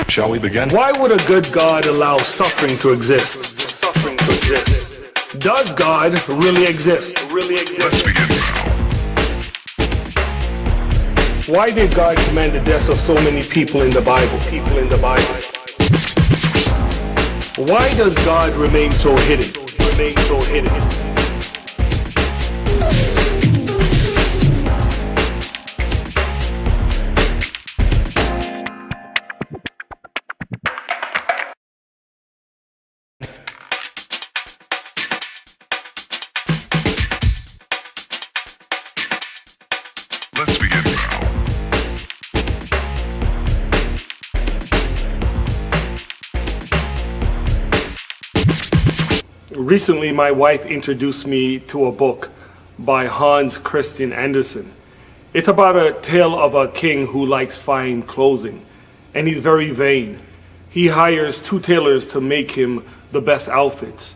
Shall we begin? Why would a good God allow suffering to exist? Does God really exist? Let's begin now. Why did God command the deaths of so many people in the Bible? Why does God remain so hidden? Let's begin now. Recently, my wife introduced me to a book by Hans Christian Andersen. It's about a tale of a king who likes fine clothing, and he's very vain. He hires two tailors to make him the best outfits.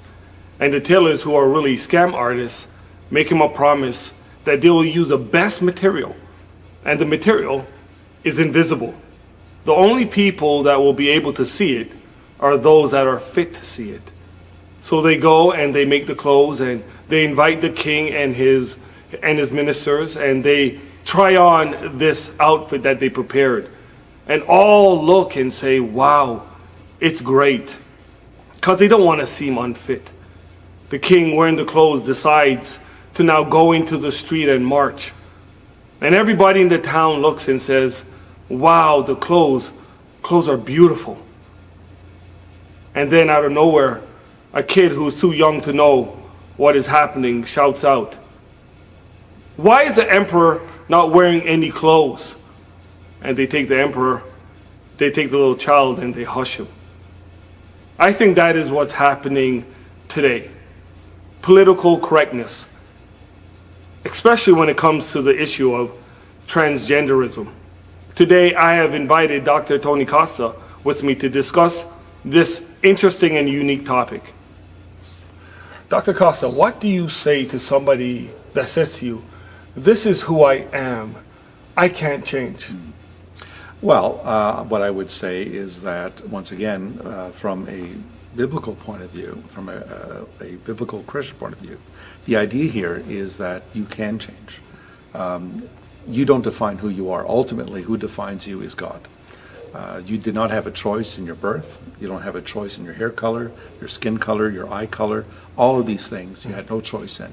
And the tailors, who are really scam artists, make him a promise that they will use the best material, and the material is invisible. The only people that will be able to see it are those that are fit to see it. So they go and they make the clothes, and they invite the king and his ministers, and they try on this outfit that they prepared. And all look and say, wow, it's great, because they don't want to seem unfit. The king, wearing the clothes, decides to now go into the street and march. And everybody in the town looks and says, wow, the clothes are beautiful. And then out of nowhere, a kid who's too young to know what is happening shouts out, why is the emperor not wearing any clothes? And they take the little child and they hush him. I think that is what's happening today. Political correctness, especially when it comes to the issue of transgenderism. Today, I have invited Dr. Tony Costa with me to discuss this interesting and unique topic. Dr. Costa, what do you say to somebody that says to you, this is who I am, I can't change? Well, what I would say is that, once again, from a biblical point of view, from a biblical Christian point of view, the idea here is that you can change. You don't define who you are. Ultimately, who defines you is God. You did not have a choice in your birth. You don't have a choice in your hair color, your skin color, your eye color. All of these things you had no choice in.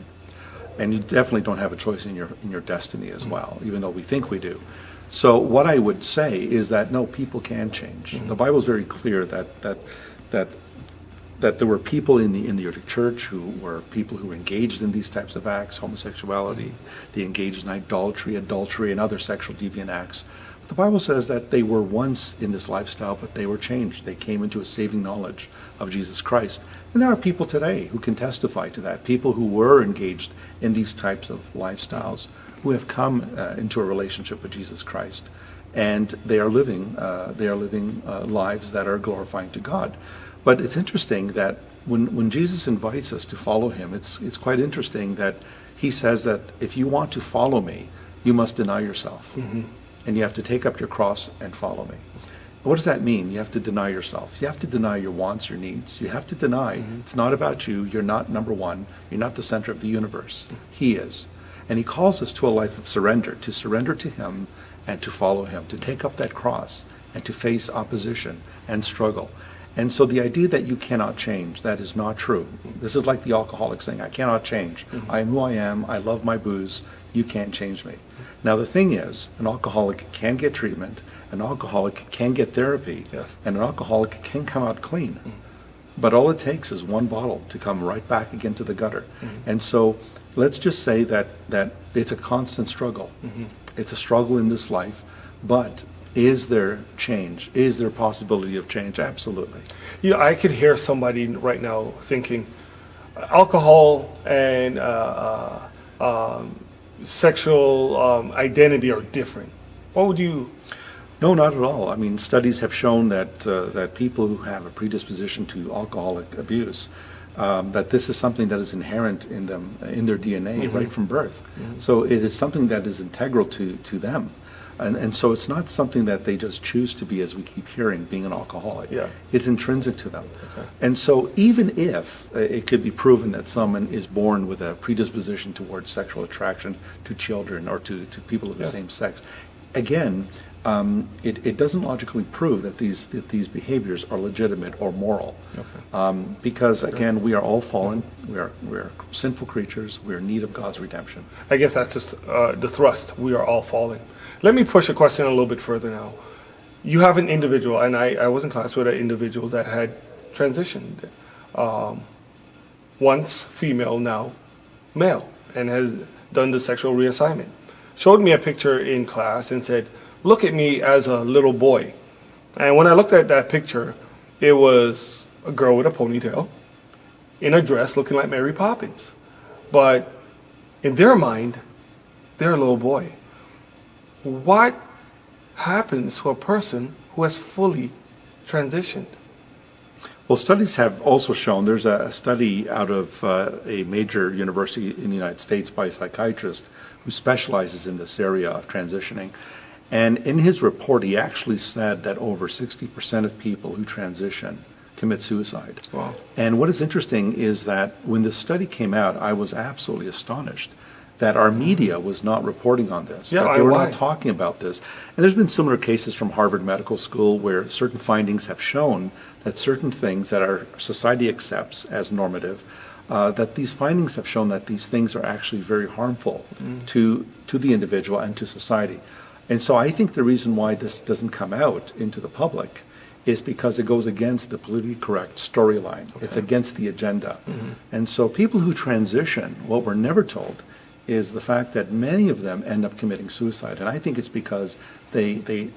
And you definitely don't have a choice in your destiny as well, even though we think we do. So what I would say is that, no, people can change. The Bible is very clear that there were people in the early church who were people who were engaged in these types of acts, homosexuality, they engaged in idolatry, adultery, and other sexual deviant acts. The Bible says that they were once in this lifestyle, but they were changed. They came into a saving knowledge of Jesus Christ. And there are people today who can testify to that, people who were engaged in these types of lifestyles, who have come into a relationship with Jesus Christ. And they are living lives that are glorifying to God. But it's interesting that when Jesus invites us to follow him, it's quite interesting that he says that if you want to follow me, you must deny yourself. And you have to take up your cross and follow me. What does that mean? You have to deny yourself. You have to deny your wants, your needs. You have to deny it's not about you. You're not number one. You're not the center of the universe. He is. And he calls us to a life of surrender, to surrender to him and to follow him, to take up that cross and to face opposition and struggle. And so the idea that you cannot change, that is not true. This is like the alcoholic saying, I cannot change. I am who I am. I love my booze. You can't change me. Now the thing is, an alcoholic can get treatment, an alcoholic can get therapy, Yes. and an alcoholic can come out clean. But all it takes is one bottle to come right back again to the gutter. And so let's just say that it's a constant struggle. It's a struggle in this life, but is there change? Is there possibility of change? Absolutely. You know, I could hear somebody right now thinking, alcohol and sexual identity are different. What would you? No, not at all. I mean, studies have shown that people who have a predisposition to alcoholic abuse, that this is something that is inherent in them, in their DNA, right from birth. So it is something that is integral to them. And so it's not something that they just choose to be, as we keep hearing, being an alcoholic. Yeah. It's intrinsic to them. And so even if it could be proven that someone is born with a predisposition towards sexual attraction to children or to people of the same sex, again, it doesn't logically prove that these behaviors are legitimate or moral. Because again, we are all fallen, we are sinful creatures, we are in need of God's redemption. I guess that's just the thrust. We are all falling. Let me push a question a little bit further now. You have an individual, and I was in class with an individual that had transitioned. Once female, now male, and has done the sexual reassignment. Showed me a picture in class and said, "Look at me as a little boy." And when I looked at that picture, it was a girl with a ponytail in a dress looking like Mary Poppins. But in their mind, they're a little boy. What happens to a person who has fully transitioned? Well, studies have also shown, there's a study out of a major university in the United States by a psychiatrist who specializes in this area of transitioning. And in his report, he actually said that over 60% of people who transition commit suicide. Wow. And what is interesting is that when this study came out, I was absolutely astonished that our media was not reporting on this, that they were not talking about this. And there's been similar cases from Harvard Medical School where certain findings have shown that certain things that our society accepts as normative, that these findings have shown that these things are actually very harmful to the individual and to society. And so I think the reason why this doesn't come out into the public is because it goes against the politically correct storyline. It's against the agenda. And so people who transition, what we're never told is the fact that many of them end up committing suicide. And I think it's because they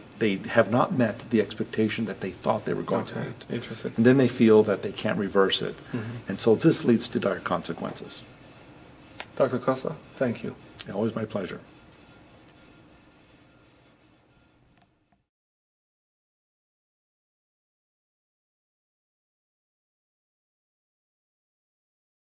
have not met the expectation that they thought they were going to meet. Interesting. And then they feel that they can't reverse it. And so this leads to dire consequences. Dr. Costa, thank you. Always my pleasure.